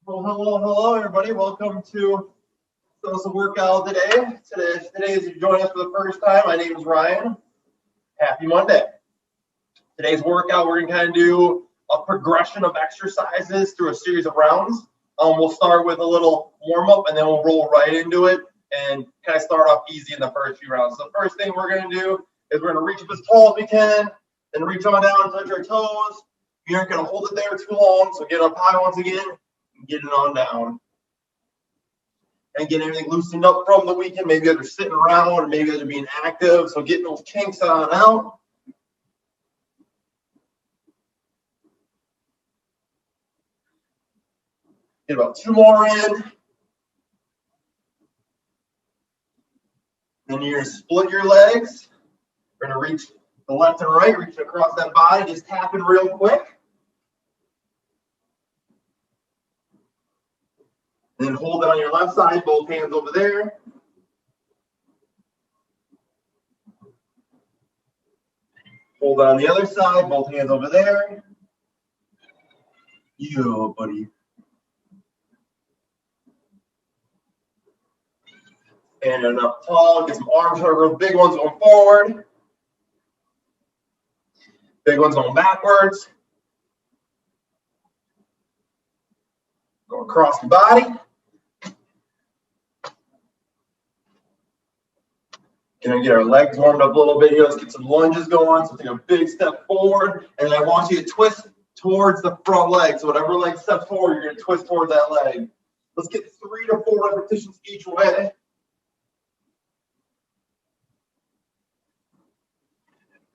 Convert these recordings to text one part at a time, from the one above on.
Well, hello, everybody. Welcome to Exos Workout today. Today, if you're joining us for the first time, my name is Ryan. Happy Monday. Today's workout, we're going to kind of do a progression of exercises through a series of rounds. We'll start with a little warm-up, and then we'll roll right into it and kind of start off easy in the first few rounds. So the first thing we're going to do is we're going to reach up as tall as we can, then reach on down and touch our toes. We aren't going to hold it there too long, so get up high once again. Get it on down and get everything loosened up from the weekend. Maybe they're sitting around or maybe they're being active. So getting those kinks on out. Get about 2 more in. Then you're going to split your legs. We're going to reach the left and right, reach across that body, just tapping real quick. Then hold it on your left side, both hands over there. Hold it on the other side, both hands over there. Yo, buddy. Standing up tall, get some arms real big ones going forward. Big ones going backwards. Go across the body. Gonna get our legs warmed up a little bit here. Let's get some lunges going. So take a big step forward, and I want you to twist towards the front leg. So whatever leg steps forward, you're gonna twist towards that leg. Let's get 3 to 4 repetitions each way.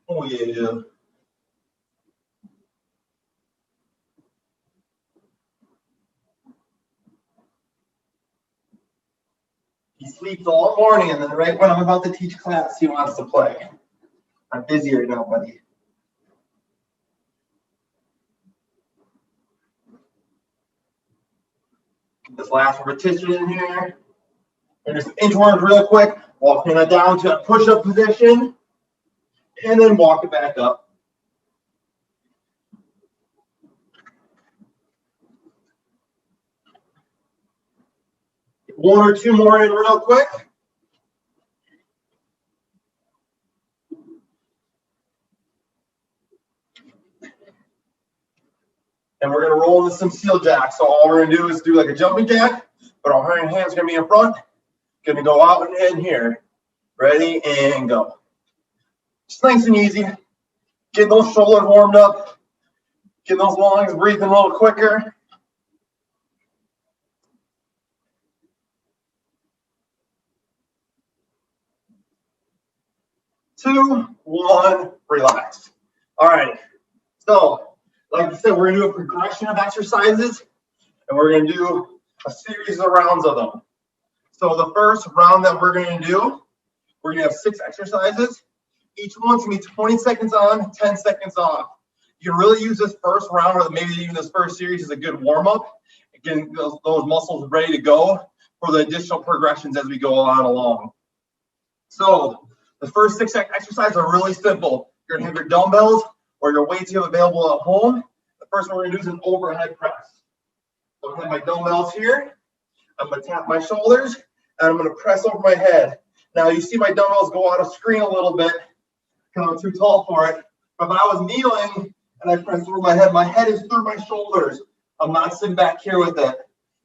Oh yeah. He sleeps all morning, and then right when I'm about to teach class, he wants to play. I'm busy right now, buddy. This last repetition in here. And just inchworms real quick. Walking it down to a push-up position. And then walk it back up. 1 or 2 more in real quick. And we're going to roll into some seal jacks. So all we're going to do is do like a jumping jack, but our hands are going to be in front. Going to go out and in here. Ready, and go. Just nice and easy. Get those shoulders warmed up. Get those lungs breathing a little quicker. 2, 1, relax. All right. So, like I said, we're going to do a progression of exercises, and we're going to do a series of rounds of them. So the first round that we're going to do, we're going to have 6 exercises. Each one's going to be 20 seconds on, 10 seconds off. You can really use this first round or maybe even this first series as a good warm-up. Getting those muscles ready to go for the additional progressions as we go on along. So the first 6 exercises are really simple. You're going to have your dumbbells or your weights you have available at home. The first one we're going to do is an overhead press. So I'm going to have my dumbbells here. I'm going to tap my shoulders, and I'm going to press over my head. Now, you see my dumbbells go out of screen a little bit because I'm too tall for it. But if I was kneeling and I press over my head is through my shoulders. I'm not sitting back here with it.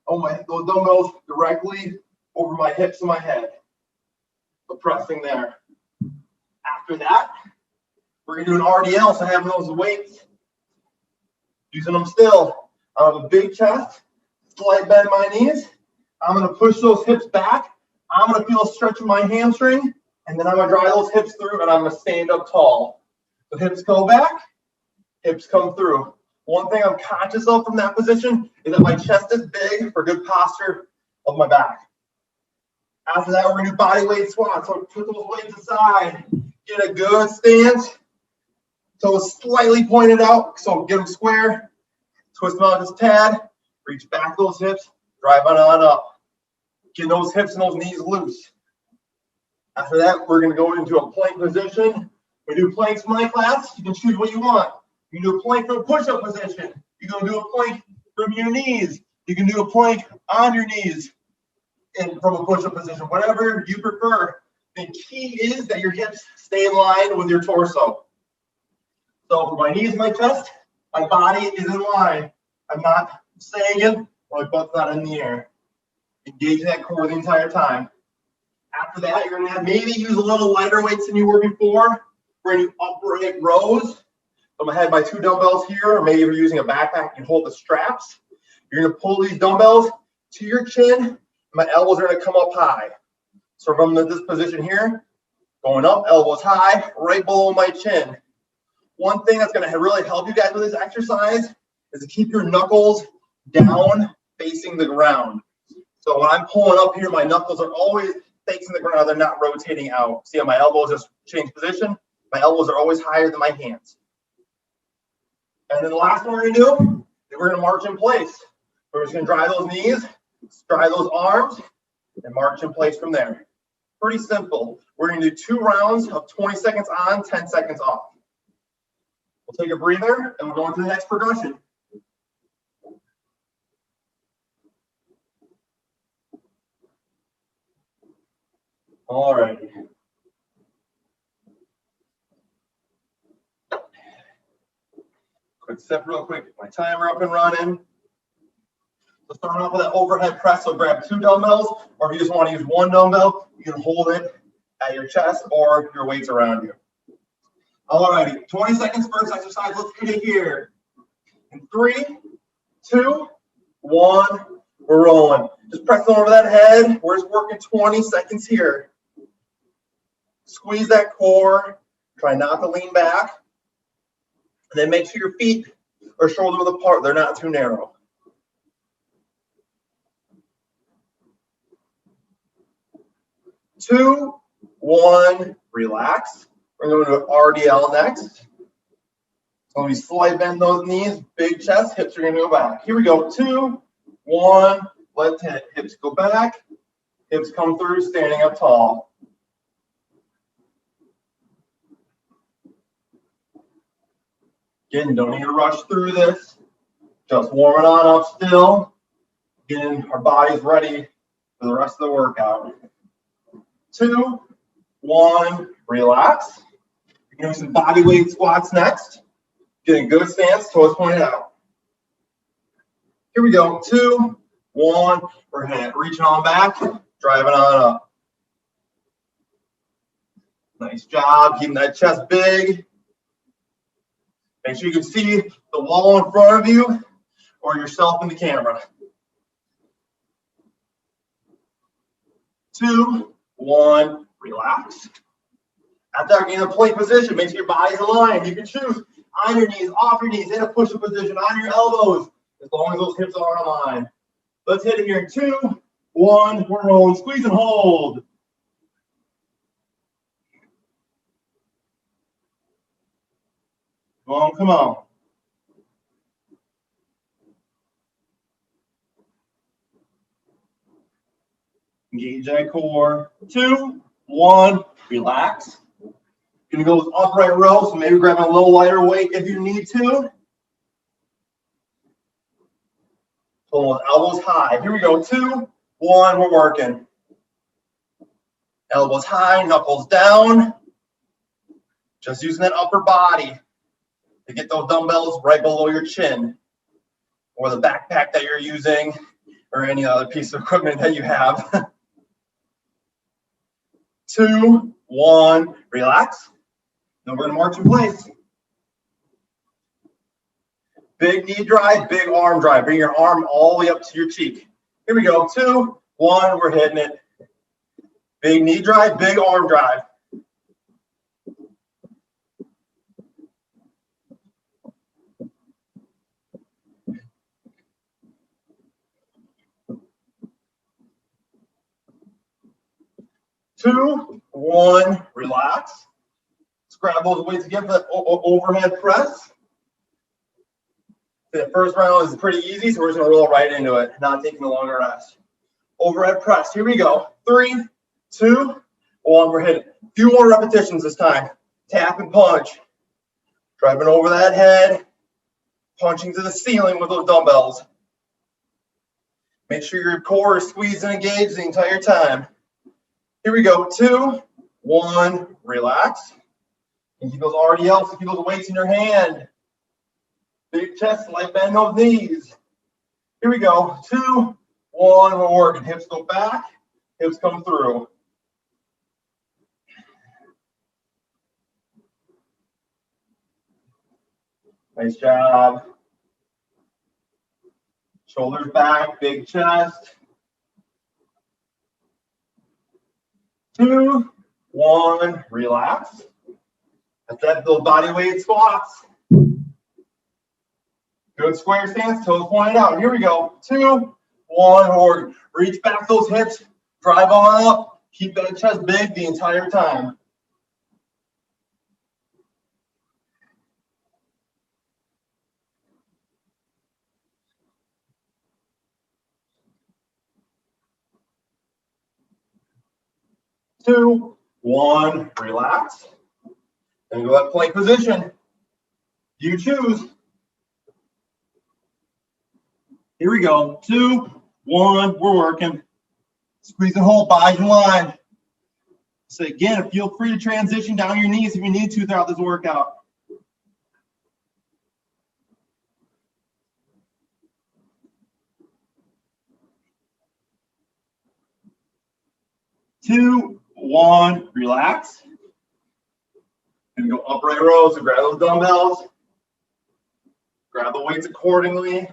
Those dumbbells directly over my hips and my head. So pressing there. After that, we're going to do an RDL, so having those weights, using them still. I have a big chest, slight bend in my knees. I'm going to push those hips back. I'm going to feel a stretch in my hamstring, and then I'm going to drive those hips through, and I'm going to stand up tall. The hips go back, hips come through. One thing I'm conscious of from that position is that my chest is big for good posture of my back. After that, we're going to do body weight squats. So put those weights aside. Get a good stance. Toes slightly pointed out. So get them square. Twist them out just a tad. Reach back those hips. Drive on up. Get those hips and those knees loose. After that, we're going to go into a plank position. We do planks in my class. You can choose what you want. You can do a plank from a push-up position. You're going to do a plank from your knees. You can do a plank on your knees and from a push-up position, whatever you prefer. The key is that your hips stay in line with your torso. So for my knees and my chest, my body is in line. I'm not sagging, or my butt's not in the air. Engage that core the entire time. After that, you're going to maybe use a little lighter weights than you were before. We're going to do upright rows. So I'm going to have my 2 dumbbells here, or maybe you're using a backpack, you can hold the straps. You're going to pull these dumbbells to your chin, and my elbows are going to come up high. So from this position here, going up, elbows high, right below my chin. One thing that's going to really help you guys with this exercise is to keep your knuckles down facing the ground. So when I'm pulling up here, my knuckles are always facing the ground. They're not rotating out. See how my elbows just change position? My elbows are always higher than my hands. And then the last one we're going to do is we're going to march in place. We're just going to drive those knees, drive those arms, and march in place from there. Pretty simple. We're going to do 2 rounds of 20 seconds on, 10 seconds off. We'll take a breather, and we'll go into the next progression. All right. Quick step real quick. My timer up and running. So starting off with that overhead press, so grab 2 dumbbells, or if you just want to use 1 dumbbell, you can hold it at your chest or your weights around you. All righty, 20 seconds first exercise. Let's get it here. In 3, 2, 1, we're rolling. Just pressing over that head. We're just working 20 seconds here. Squeeze that core. Try not to lean back. And then make sure your feet are shoulder width apart. They're not too narrow. 2, 1, relax. We're going to do RDL next. So we slight bend those knees, big chest, hips are going to go back. Here we go. 2, 1, let's hit. Hips go back, hips come through, standing up tall. Again, don't need to rush through this. Just warming on up still. Getting our bodies ready for the rest of the workout. 2, 1, relax. We're going to do some body weight squats next. Getting good stance, toes pointed out. Here we go. 2, 1, we're going to reach on back, driving on up. Nice job, keeping that chest big. Make sure you can see the wall in front of you or yourself in the camera. 2, 1, relax. After that, in a plank position, make sure your body's aligned. You can choose on your knees, off your knees, in a push-up position, on your elbows, as long as those hips are aligned. Let's hit it here in 2, 1, we're rolling. Squeeze and hold. Come on. Engage that core. 2, 1, relax. Gonna go with upright row, so maybe grab a little lighter weight if you need to. Pull with elbows high. Here we go. 2, 1, we're working. Elbows high, knuckles down. Just using that upper body to get those dumbbells right below your chin, or the backpack that you're using, or any other piece of equipment that you have. 2, 1, relax. Then we're going to march in place. Big knee drive, big arm drive. Bring your arm all the way up to your cheek. Here we go. 2, 1, we're hitting it. Big knee drive, big arm drive. Two, 1, relax. Let's grab those weights again for that overhead press. The first round is pretty easy, so we're just going to roll right into it, not taking a longer rest. Overhead press. Here we go. 3, 2, 1. We're hitting. A few more repetitions this time. Tap and punch. Driving over that head. Punching to the ceiling with those dumbbells. Make sure your core is squeezed and engaged the entire time. Here we go. 2, 1, relax. And keep those RDLs, keep those weights in your hand. Big chest, light bend those knees. Here we go. 2, 1, we're working. Hips go back, hips come through. Nice job. Shoulders back, big chest. 2, 1, relax. That's that, those body weight squats. Good square stance, toes pointed out. Here we go. 2, 1, or reach back those hips, drive on up, keep that chest big the entire time. Two, 1, relax. And go that plank position. You choose. Here we go. 2, 1, we're working. Squeeze and hold, body in line. So again, feel free to transition down your knees if you need to throughout this workout. Two, 1, relax. And go upright rows. So grab those dumbbells. Grab the weights accordingly.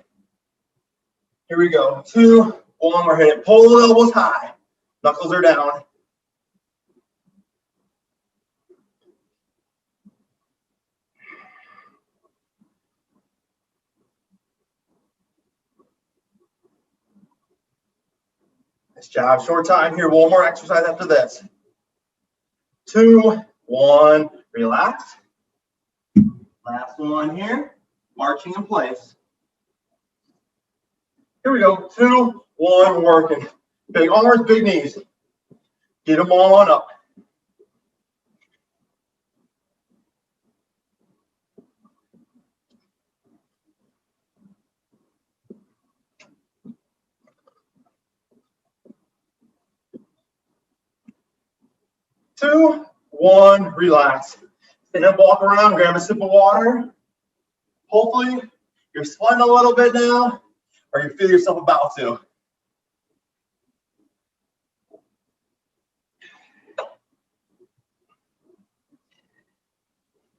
Here we go. 2, 1, we're hitting. Pull the elbows high. Knuckles are down. Nice job. Short time here. One more exercise after this. 2, 1, relax. Last one here. Marching in place. Here we go. 2, 1, working. Big arms, big knees. Get them on up. Two, 1, relax. Stand up, walk around, grab a sip of water. Hopefully, you're sweating a little bit now, or you feel yourself about to.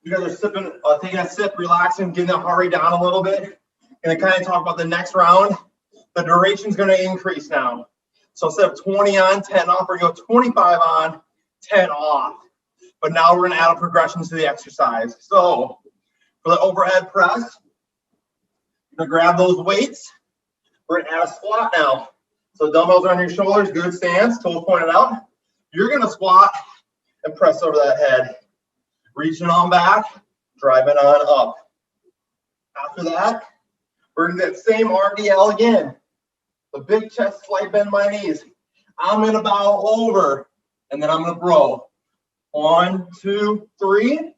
You guys are sipping, taking a sip, relaxing, getting that heart rate down a little bit. And then kind of talk about the next round. The duration is going to increase now. So instead of 20 on, 10 off, we're going to go 25 on, 10 off. But now we're going to add a progression to the exercise. So for the overhead press, you're going to grab those weights. We're going to add a squat now. So dumbbells are on your shoulders, good stance, toes pointed out. You're going to squat and press over that head. Reaching on back, driving on up. After that, we're going to do that same RDL again. The big chest, slight bend my knees. I'm going to bow over, and then I'm going to bro. 1, 2, 3,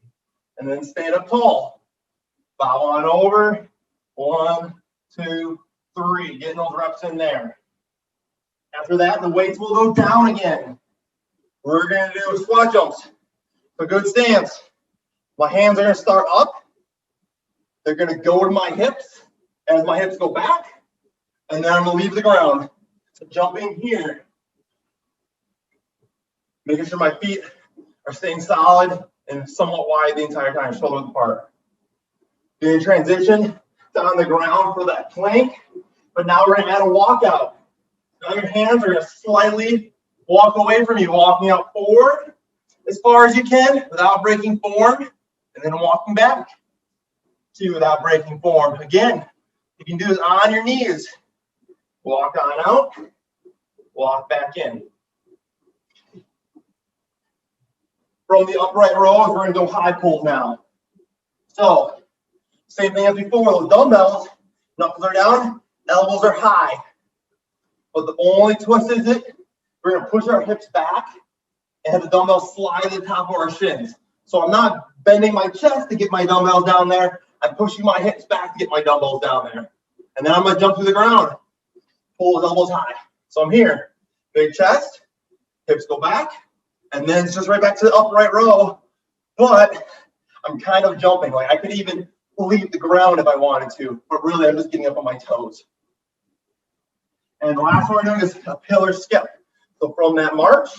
and then stand up tall. Bow on over. 1, 2, 3. Getting those reps in there. After that, the weights will go down again. We're going to do squat jumps. A good stance. My hands are going to start up. They're going to go to my hips as my hips go back. And then I'm going to leave the ground. So jumping here. Making sure my feet are staying solid and somewhat wide the entire time, shoulders apart. Doing transition to on the ground for that plank. But now we're going to add a walkout. Now your hands are going to slightly walk away from you, walking out forward as far as you can without breaking form, and then walking back to without breaking form. Again, you can do this on your knees. Walk on out, walk back in. From the upright rows, we're going to go high pull now. So, same thing as before, those dumbbells, knuckles are down, elbows are high. But the only twist is it, we're going to push our hips back and have the dumbbells slide to the top of our shins. So I'm not bending my chest to get my dumbbells down there. I'm pushing my hips back to get my dumbbells down there. And then I'm going to jump to the ground. pull the elbows high. So I'm here, big chest, hips go back, and then it's just right back to the upright row. But I'm kind of jumping. Like I could even leave the ground if I wanted to, but really I'm just getting up on my toes. And the last one we're doing is a pillar skip. So from that march,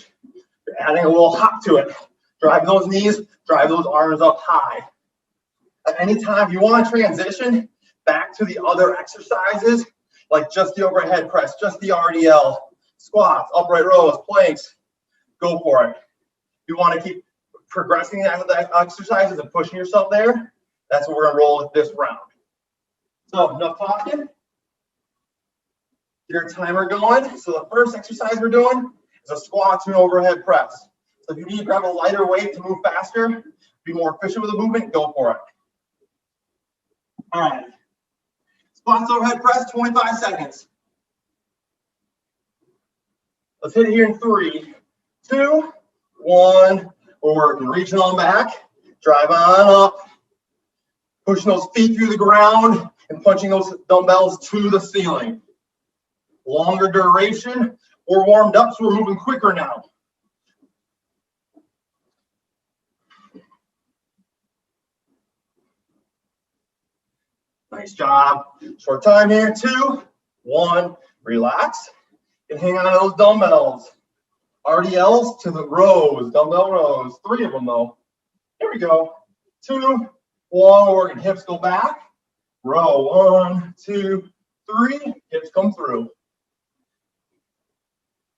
you're adding a little hop to it. Drive those knees, drive those arms up high. At any time you want to transition back to the other exercises, like just the overhead press, just the RDL, squats, upright rows, planks, go for it. If you want to keep progressing the exercises and pushing yourself there, that's what we're going to roll with this round. So enough talking. Get your timer going. So the first exercise we're doing is a squat to an overhead press. So if you need to grab a lighter weight to move faster, be more efficient with the movement, go for it. All right. Squats overhead press, 25 seconds. Let's hit it here in 3, 2, 1. We're working, reaching on back, drive on up, pushing those feet through the ground and punching those dumbbells to the ceiling. Longer duration. We're warmed up, so we're moving quicker now. Nice job. Short time here. 2, 1. Relax and hang on to those dumbbells. RDLs to the rows, dumbbell rows. 3 of them though. Here we go. 2, 1. Working. Hips go back. Row. 1, 2, 3. Hips come through.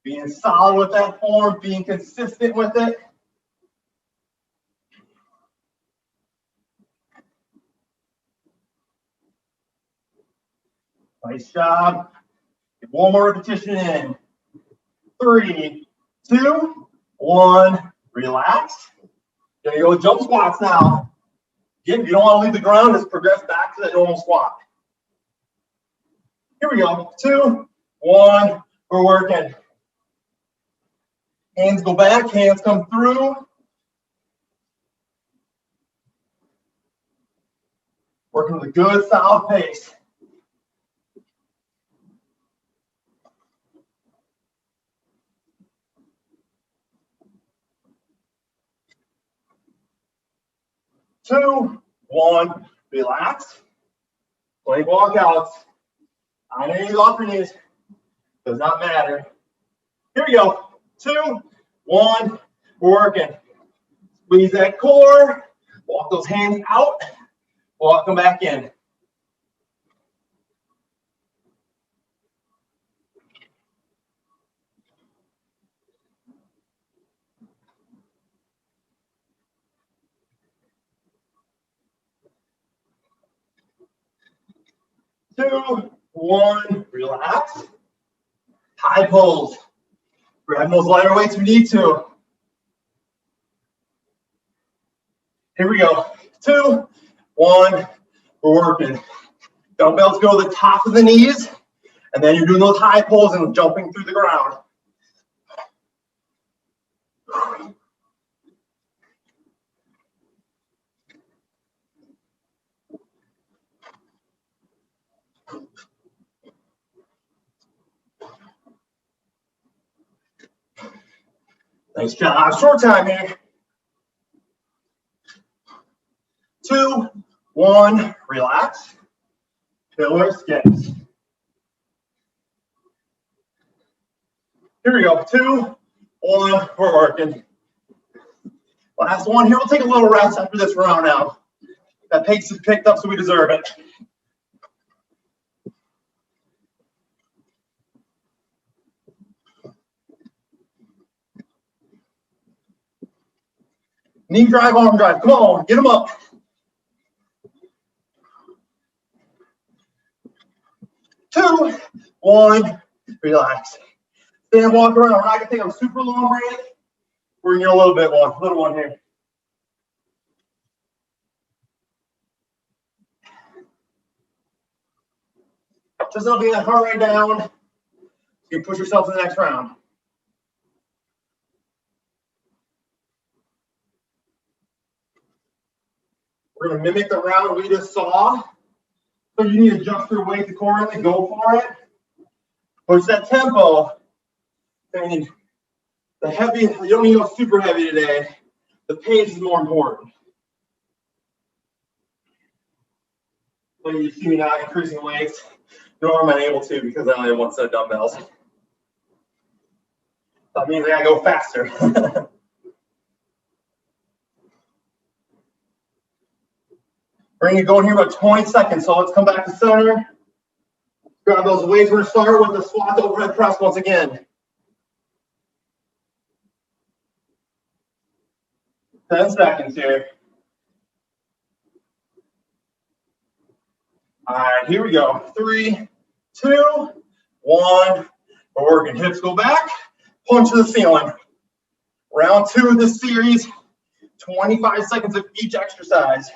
Being solid with that form, being consistent with it. Nice job. Get one more repetition in. 3, 2, 1. Relax. Gonna go jump squats now. Again, if you don't want to leave the ground, just progress back to that normal squat. Here we go. 2, 1. We're working. Hands go back, hands come through. Working with a good solid pace. Two, 1, relax. Plank walkouts. On any off your knees. Does not matter. Here we go. 2, 1. We're working. Squeeze that core. Walk those hands out. Walk them back in. Two, 1. Relax. High pulls. Grab those lighter weights if you need to. Here we go. 2, 1. We're working. Dumbbells go to the top of the knees, and then you're doing those high pulls and jumping through the ground. Nice job. Short time here. 2, 1. Relax. Pillar skips. Here we go. 2, 1. We're working. Last one here. We'll take a little rest after this round now. That pace is picked up, so we deserve it. Knee drive, arm drive. Come on, get them up. 2, 1. Relax. Stand, walk around. We're not gonna take a super long break. We're gonna get a little one here. Just don't get that heart rate down. You can push yourself to the next round. We're going to mimic the round we just saw. So you need to adjust your weight accordingly. Go for it. Push that tempo. I mean, the heavy, you don't need to go super heavy today. The pace is more important. When you see me not increasing weights, nor am I able to because I only have one set of dumbbells. That means I gotta go faster. We're gonna go in here about 20 seconds, so let's come back to center. Grab those weights. We're gonna start with the squat overhead press once again. 10 seconds here. All right, here we go. 3, 2, 1. We're working hips go back, punch to the ceiling. Round 2 of this series, 25 seconds of each exercise.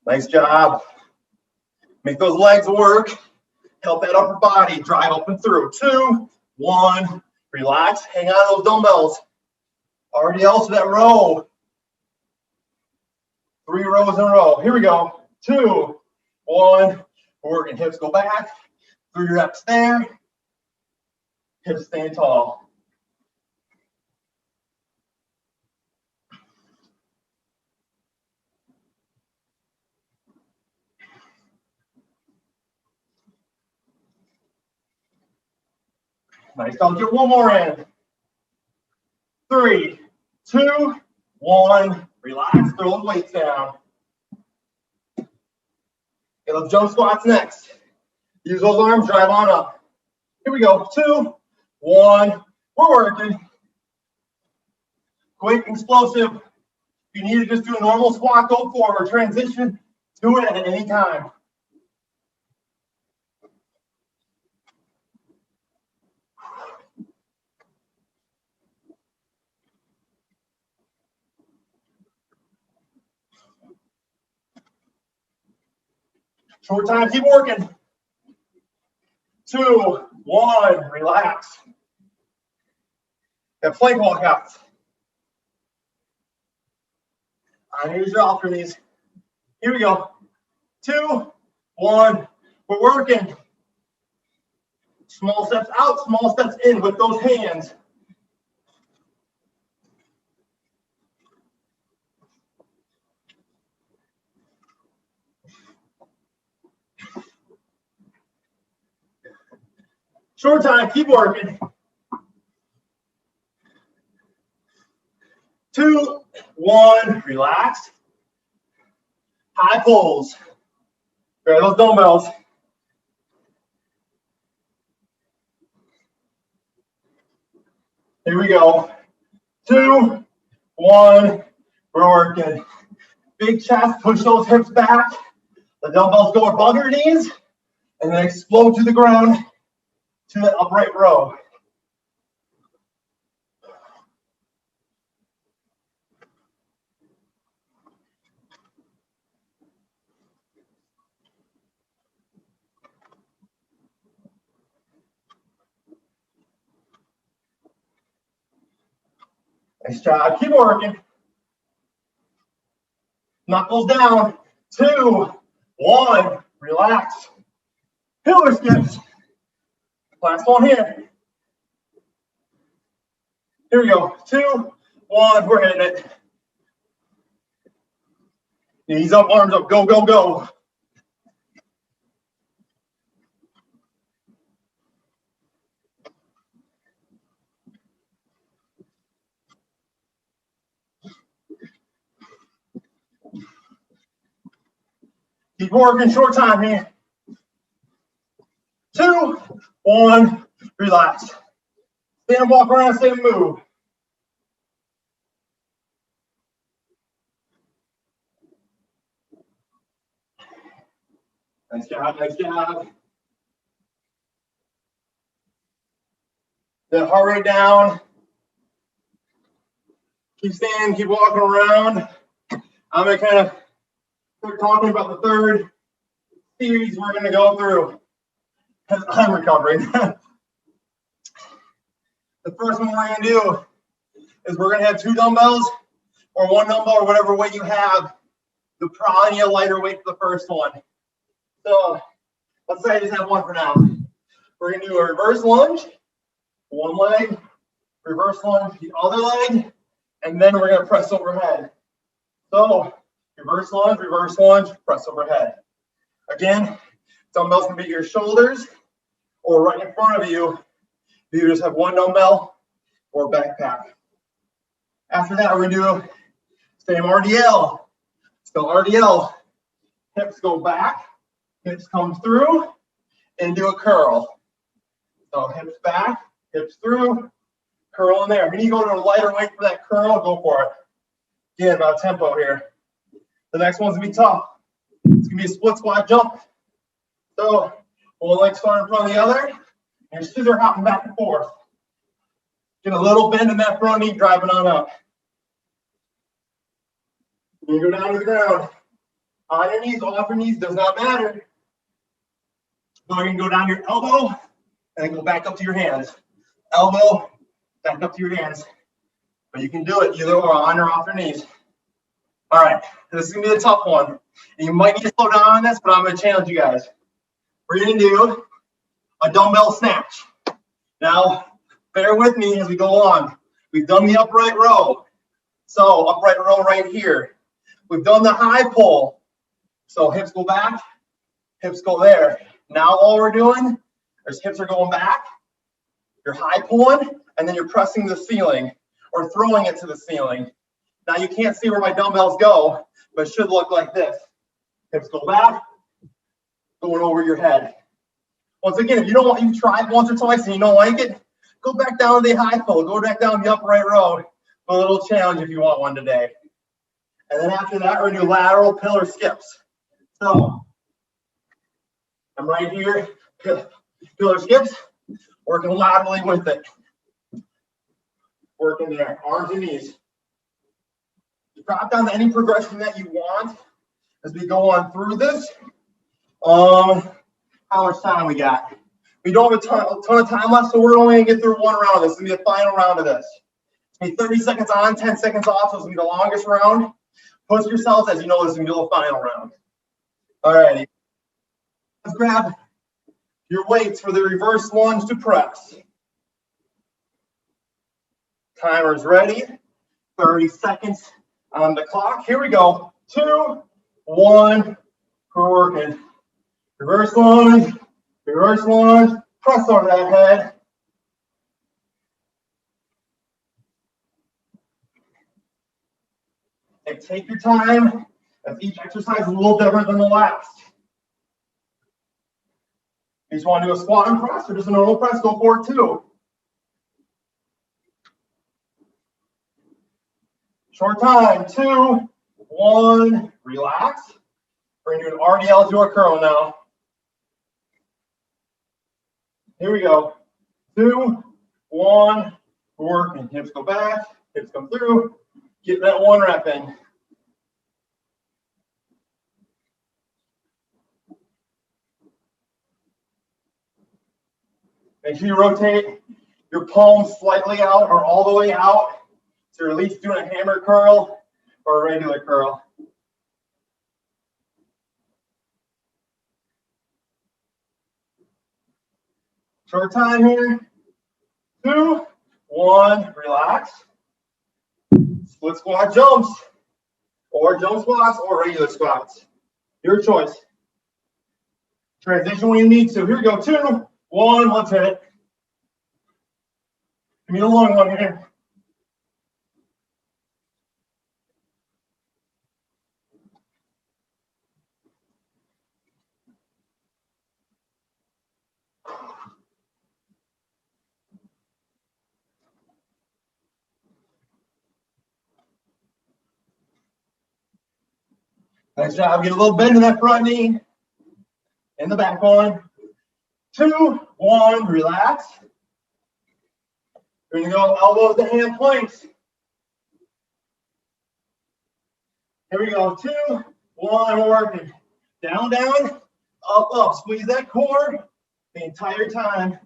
Nice job. Make those legs work. Help that upper body drive up and through. 2, 1. Relax. Hang on to those dumbbells. Already else to that row. 3 rows in a row. Here we go. 2, 1. We're working hips go back. 3 reps there. Hips staying tall. Nice. I'll get one more in. 3, 2, 1. Relax. Throw those weights down. Okay, let's jump squats next. Use those arms. Drive on up. Here we go. 2, 1. We're working. Quick, explosive. If you need to just do a normal squat, go forward. Transition. Do it at any time. Short time, keep working. 2, 1, relax. Got plank walkouts. Here's your alternates. Here we go. 2, 1, we're working. Small steps out, small steps in with those hands. Short time, keep working. 2, 1, relax. High pulls. Grab those dumbbells. Here we go. 2, 1, we're working. Big chest, push those hips back. The dumbbells go above your knees and then explode to the ground to the upright row. Nice job. Keep working. Knuckles down. 2, 1. Relax. Pillar skips. Last one here. Here we go. 2, 1. We're hitting it. Knees up, arms up. Go, go, go. Keep working, short time here. 2, 1, relax. Stand, walk around, stand, move. Nice job, nice job. That heart rate down. Keep standing, keep walking around. I'm gonna kind of start talking about the third series we're gonna go through. Because I'm recovering. The first one we're gonna do is we're gonna have 2 dumbbells. or one dumbbell or whatever weight you have. You'll probably need a lighter weight for the first one. So let's say I just have one for now. We're going to do a reverse lunge, one leg, reverse lunge, the other leg, and then we're going to press overhead. So reverse lunge, press overhead. Again, dumbbells can be your shoulders or right in front of you. You just have one dumbbell or backpack. After that, we're going to do same RDL. So RDL, hips go back, hips come through, and do a curl. So hips back, hips through, curl in there. If you need to go to a lighter weight for that curl, go for it. Again, about tempo here. The next one's going to be tough. It's going to be a split squat jump. So one leg start in front of the other, and you're scissor hopping back and forth. Get a little bend in that front knee, driving on up. You go down to the ground. On your knees, off your knees, does not matter. So you can go down your elbow and then go back up to your hands. Elbow, back up to your hands. But you can do it either or on or off your knees. All right, this is going to be the tough one. And you might need to slow down on this, but I'm going to challenge you guys. We're going to do a dumbbell snatch. Now, bear with me as we go along. We've done the upright row. So upright row right here. We've done the high pull. So hips go back, hips go there. Now all we're doing is hips are going back, you're high pulling, and then you're pressing the ceiling or throwing it to the ceiling. Now you can't see where my dumbbells go, but it should look like this. Hips go back, going over your head. Once again, if you don't want, you've tried once or twice and you don't like it, go back down to the high pull, go back down the upright row. A little challenge if you want one today. And then after that, we're going to do lateral pillar skips. So I'm right here, pillar skips, working laterally with it. Working there, arms and knees. Drop down to any progression that you want as we go on through this. How much time we got? We don't have a ton of time left, so we're only going to get through one round of this. It's going to be the final round of this. It's going to be 30 seconds on, 10 seconds off, so it's going to be the longest round. Push yourselves as you know this is going to be the final round. All righty. Let's grab your weights for the reverse lunge to press. Timer's ready. 30 seconds on the clock. Here we go. 2, 1. We're working. Reverse lunge. Reverse lunge. Press over that head. And take your time, as each exercise is a little different than the last. You just want to do a squat and press or just a normal press, go for it too. Short time, 2, 1, relax. We're going to do an RDL to a curl now. Here we go. 2, 1, working. Hips go back, hips come through. Get that one rep in. Make sure you rotate your palms slightly out or all the way out. So you're at least doing a hammer curl or a regular curl. Short time here. 2, 1, relax. Split squat jumps, or jump squats, or regular squats. Your choice. Transition when you need to. Here we go. 2, 1, let's hit it. Give me the long one here. Nice job. Get a little bend in that front knee. In the back one. 2, 1, relax. We're going to go elbows to hand planks. Here we go. 2, 1, working. Down, down, up, up. Squeeze that core the entire time.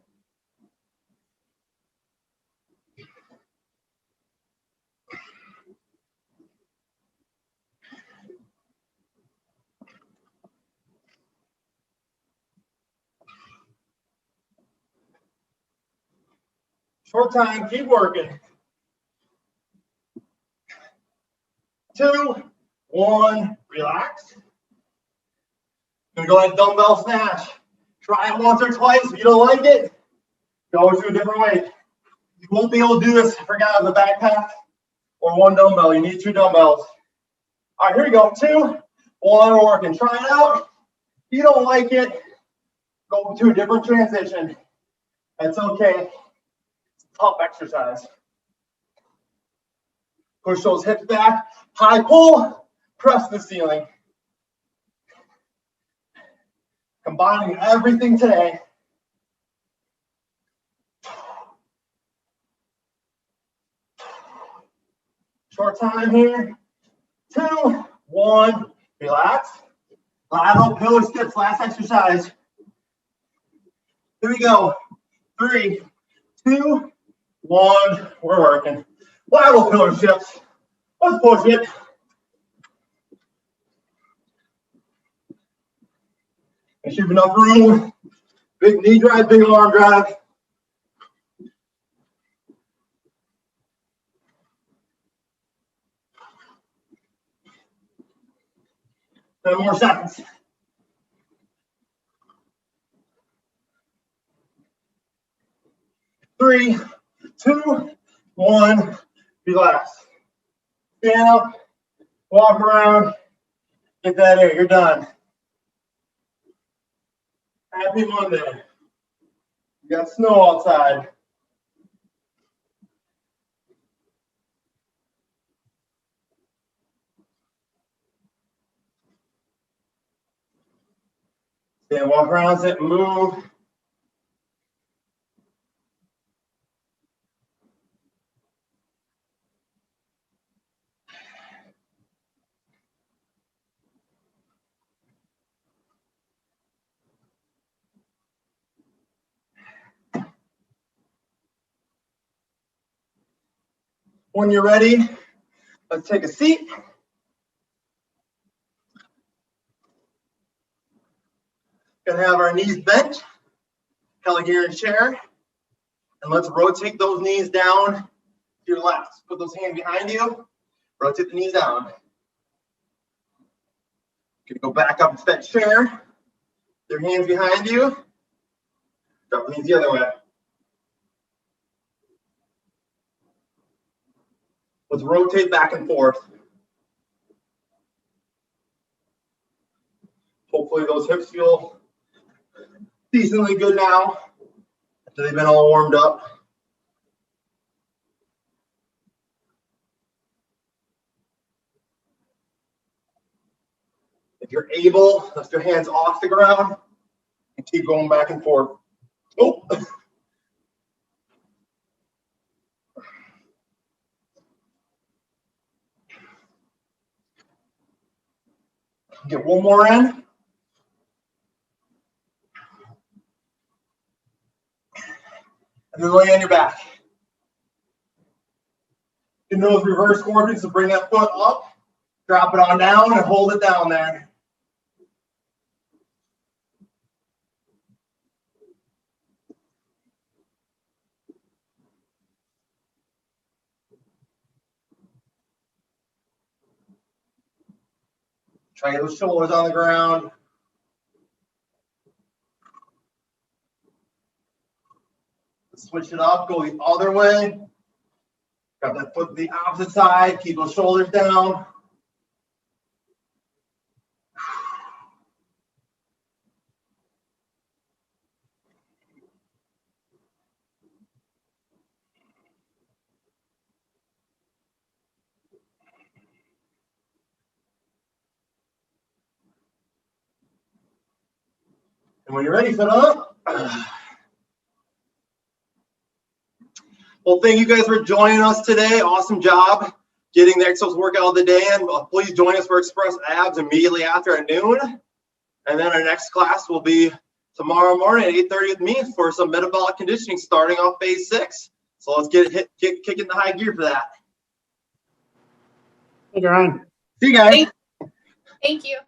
Short time, keep working. 2, 1, relax. Gonna go ahead, dumbbell snatch. Try it once or twice. If you don't like it, go to a different weight. You won't be able to do this if you forgot the backpack or 1 dumbbell. You need 2 dumbbells. All right, here we go. 2, 1, we're working. Try it out. If you don't like it, go to a different transition. That's okay. It's a tough exercise. Push those hips back. High pull, press the ceiling. Combining everything today. Short time here. 2, 1, relax. Lateral pillar steps, last exercise. Here we go. 3, 2, 1, we're working. Lateral pillar steps. Let's push it. Make sure you have enough room. Big knee drive, big arm drive. Ten more seconds. Three, 2, 1, relax. Stand up, walk around, get that air, you're done. Happy Monday. You got snow outside. Stand, walk around, sit, move. When you're ready, let's take a seat. Gonna have our knees bent, Pelican chair, and let's rotate those knees down to your left. Put those hands behind you, rotate the knees down. Gonna go back up to that chair, your hands behind you, drop the knees the other way. Let's rotate back and forth. Hopefully those hips feel decently good now after they've been all warmed up. If you're able, lift your hands off the ground and keep going back and forth. Oh. Get one more in. And then lay on your back. In those reverse scorpions, so bring that foot up, drop it on down, and hold it down there. Try to get those shoulders on the ground. Switch it up, go the other way. Grab that foot to the opposite side, keep those shoulders down. And when you're ready, sit up. Well, thank you guys for joining us today. Awesome job getting the Exos workout of the day in. Please join us for Express Abs immediately after at noon. And then our next class will be tomorrow morning at 8:30 with me for some metabolic conditioning starting off phase 6. So let's get kicking the high gear for that. Hey, Ryan. See you guys. Thank you.